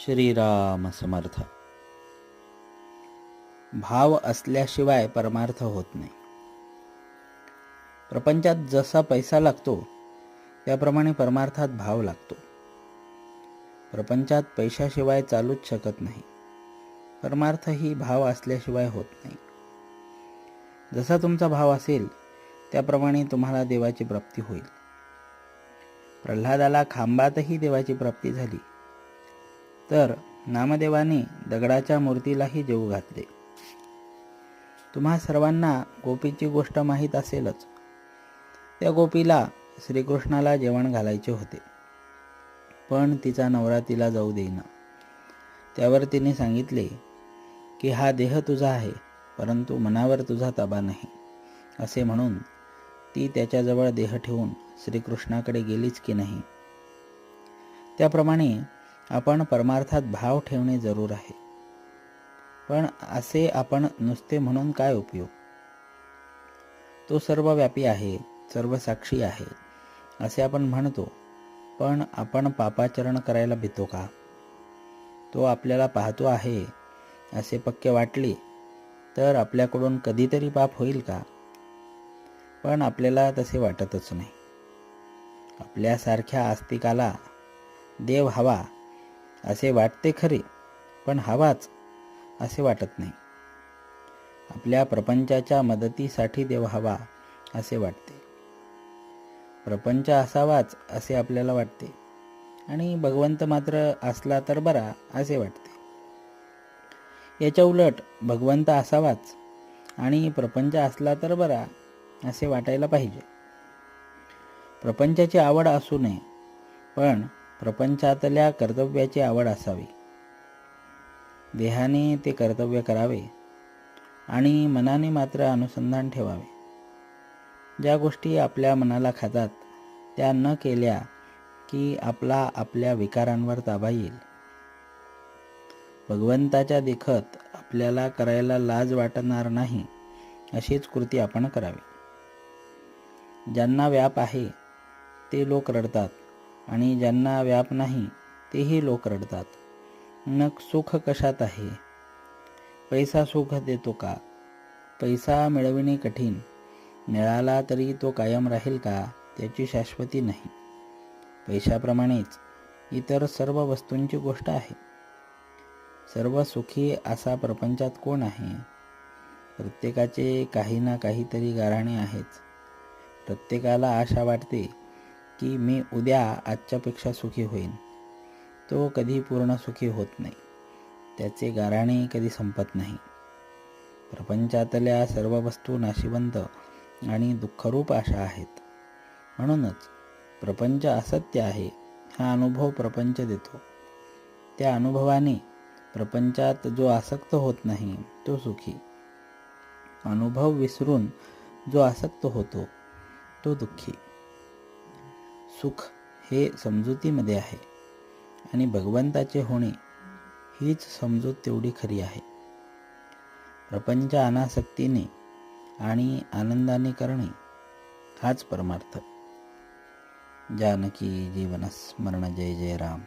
श्रीराम समर्थ. भाव असल्याशिवाय परमार्थ होत नाही. प्रपंचात जसा पैसा लागतो त्याप्रमाणे परमार्थात भाव लागतो. प्रपंचात पैशाशिवाय चालूच शकत नाही. परमार्थ ही भाव असल्याशिवाय होत नाही. जसा तुमचा भाव असेल त्याप्रमाणे तुम्हाला देवाची प्राप्ती होईल. प्रल्हादाला खांबातही देवाची प्राप्ती झाली, तर नामदेवाने दगडाच्या मूर्तीलाही जेवू घातले. तुम्हा सर्वांना गोपीची गोष्ट माहीत असेलच. त्या गोपीला श्रीकृष्णाला जेवण घालायचे होते, पण तिचा नवरा तिला जाऊ देईना. त्यावर तिने सांगितले की हा देह तुझा आहे, परंतु मनावर तुझा ताबा नाही. असे म्हणून ती त्याच्याजवळ देह ठेवून श्रीकृष्णाकडे गेलीच की नाही. त्याप्रमाणे आपण परमार्थात भाव ठेवणे जरूर आहे. पण असे आपण नुसते म्हणून काय उपयोग? तो सर्वव्यापी आहे, सर्वसाक्षी आहे असे आपण म्हणतो, पण आपण पापाचरण करायला भीतो का? तो आपल्याला पाहतो आहे असे पक्के वाटले तर आपल्याकडून कधीतरी पाप होईल का? पण आपल्याला तसे वाटतच नाही. आपल्यासारख्या आस्तिकाला देव हवा असे वाटते खरे, पण हवाच असे वाटत नाही. आपल्या प्रपंचाच्या मदतीसाठी देव हवा असे वाटते. प्रपंच असावाच असे आपल्याला वाटते, आणि भगवंत मात्र असला तर बरा असे वाटते. याच्या उलट भगवंत असावाच आणि प्रपंच असला तर बरा असे वाटायला पाहिजे. प्रपंचाची आवड असू नये, पण प्रपंचातल्या कर्तव्याची आवड असावी. देहाने ते कर्तव्य करावे आणि मनाने मात्र अनुसंधान ठेवावे. ज्या गोष्टी आपल्या मनाला खातात त्या न केल्या की आपला आपल्या विकारांवर ताबा येईल. भगवंताच्या देखत आपल्याला करायला लाज वाटणार नाही अशीच कृती आपण करावी. ज्यांना व्याप आहे ते लोक रडतात, आणि ज्यांना व्याप नाही तेही लोक रडतात. मग सुख कशात आहे? पैसा सुख देतो का? पैसा मिळविणे कठीण, मिळाला तरी तो कायम राहील का त्याची शाश्वती नाही. पैशाप्रमाणेच इतर सर्व वस्तूंची गोष्ट आहे. सर्व सुखी असा प्रपंचात कोण आहे? प्रत्येकाचे काही ना काहीतरी गाऱ्हाणे आहेच. प्रत्येकाला आशा वाटते की मी उद्या आजच्यापेक्षा सुखी होईन. तो कधी पूर्ण सुखी होत नाही. त्याचे गाऱ्हाणे कधी संपत नाही. प्रपंचातल्या सर्व वस्तू नाशिवंत आणि दुःखरूप आशा आहेत. म्हणूनच प्रपंच असत्य आहे हा अनुभव प्रपंच देतो. त्या अनुभवाने प्रपंचात जो आसक्त होत नाही तो सुखी. अनुभव विसरून जो आसक्त होतो तो दुःखी. सुख हे समजुतीमध्ये आहे, आणि भगवंताचे होणे हीच समजूत तेवढी खरी आहे. प्रपंच अनासक्तीने आणि आनंदाने करणे हाच परमार्थ. जानकी जीवन स्मरण. जय जय राम.